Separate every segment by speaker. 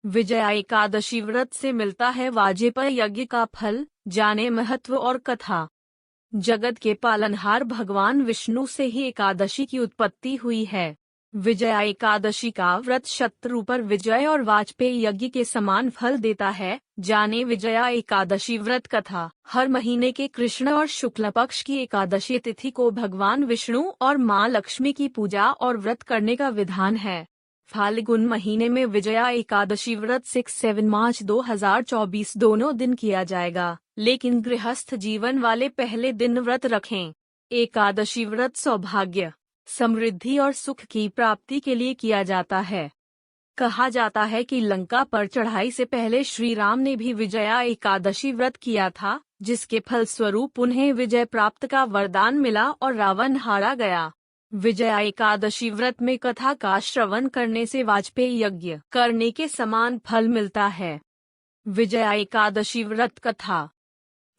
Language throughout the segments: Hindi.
Speaker 1: विजया एकादशी व्रत से मिलता है वाजपेयी यज्ञ का फल, जाने महत्व और कथा। जगत के पालनहार भगवान विष्णु से ही एकादशी की उत्पत्ति हुई है। विजया एकादशी का व्रत शत्रु पर विजय और वाजपेयी यज्ञ के समान फल देता है। जाने विजया एकादशी व्रत कथा। हर महीने के कृष्ण और शुक्ल पक्ष की एकादशी तिथि को भगवान विष्णु और मां लक्ष्मी की पूजा और व्रत करने का विधान है। फाल्गुन महीने में विजया एकादशी व्रत 6-7 मार्च 2024 दोनों दिन किया जाएगा, लेकिन गृहस्थ जीवन वाले पहले दिन व्रत रखें। एकादशी व्रत सौभाग्य, समृद्धि और सुख की प्राप्ति के लिए किया जाता है। कहा जाता है कि लंका पर चढ़ाई से पहले श्री राम ने भी विजया एकादशी व्रत किया था, जिसके फलस्वरूप उन्हें विजय प्राप्त का वरदान मिला और रावण हारा गया। विजया एकादशी व्रत में कथा का श्रवण करने से वाजपेयी यज्ञ करने के समान फल मिलता है। विजया एकादशी व्रत कथा।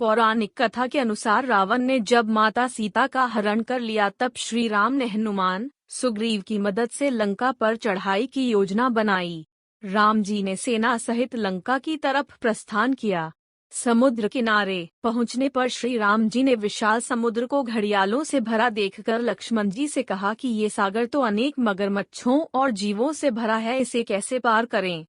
Speaker 1: पौराणिक कथा के अनुसार रावण ने जब माता सीता का हरण कर लिया, तब श्री राम ने हनुमान सुग्रीव की मदद से लंका पर चढ़ाई की योजना बनाई। राम जी ने सेना सहित लंका की तरफ प्रस्थान किया। समुद्र किनारे पहुंचने पर श्री राम जी ने विशाल समुद्र को घड़ियालों से भरा देखकर लक्ष्मण जी से कहा कि ये सागर तो अनेक मगरमच्छों और जीवों से भरा है, इसे कैसे पार करें।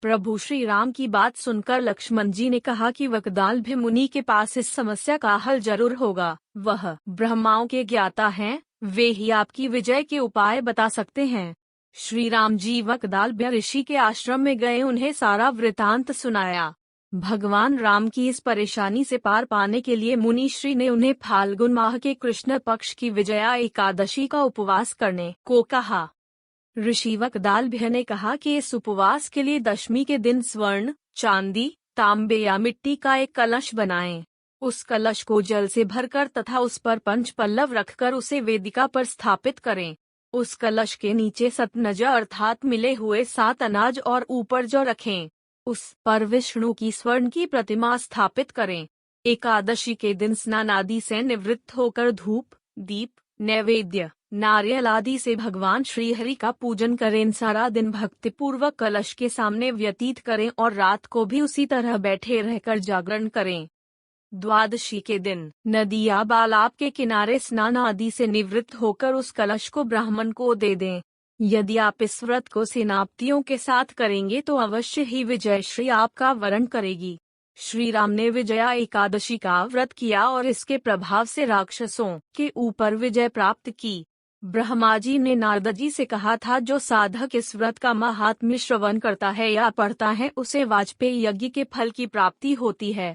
Speaker 1: प्रभु श्री राम की बात सुनकर लक्ष्मण जी ने कहा कि वकदाल्भ मुनि के पास इस समस्या का हल जरूर होगा। वह ब्रह्माओं के ज्ञाता हैं, वे ही आपकी विजय के उपाय बता सकते हैं। श्री राम जी वकदाल्भ ऋषि के आश्रम में गए, उन्हें सारा वृतांत सुनाया। भगवान राम की इस परेशानी से पार पाने के लिए मुनिश्री ने उन्हें फाल्गुन माह के कृष्ण पक्ष की विजया एकादशी का उपवास करने को कहा। ऋषि वकदाल्भ ने कहा कि इस उपवास के लिए दशमी के दिन स्वर्ण, चांदी, तांबे या मिट्टी का एक कलश बनाएं। उस कलश को जल से भरकर तथा उस पर पंच पल्लव रखकर उसे वेदिका पर स्थापित करें। उस कलश के नीचे सतनज अर्थात मिले हुए 7 अनाज और ऊपर जौ रखें। उस पर विष्णु की स्वर्ण की प्रतिमा स्थापित करें। एकादशी के दिन स्नान आदि से निवृत्त होकर धूप, दीप, नैवेद्य, नारियल आदि से भगवान श्री हरि का पूजन करें। सारा दिन भक्तिपूर्वक कलश के सामने व्यतीत करें और रात को भी उसी तरह बैठे रहकर जागरण करें। द्वादशी के दिन नदी या तालाब के किनारे स्नान आदि से निवृत्त होकर उस कलश को ब्राह्मण को दे दें। यदि आप इस व्रत को सेनापतियों के साथ करेंगे तो अवश्य ही विजय श्री आपका वरण करेगी। श्री राम ने विजया एकादशी का व्रत किया और इसके प्रभाव से राक्षसों के ऊपर विजय प्राप्त की। ब्रह्मा जी ने नारद जी से कहा था, जो साधक इस व्रत का महात्म्य श्रवण करता है या पढ़ता है, उसे वाजपेयी यज्ञ के फल की प्राप्ति होती है।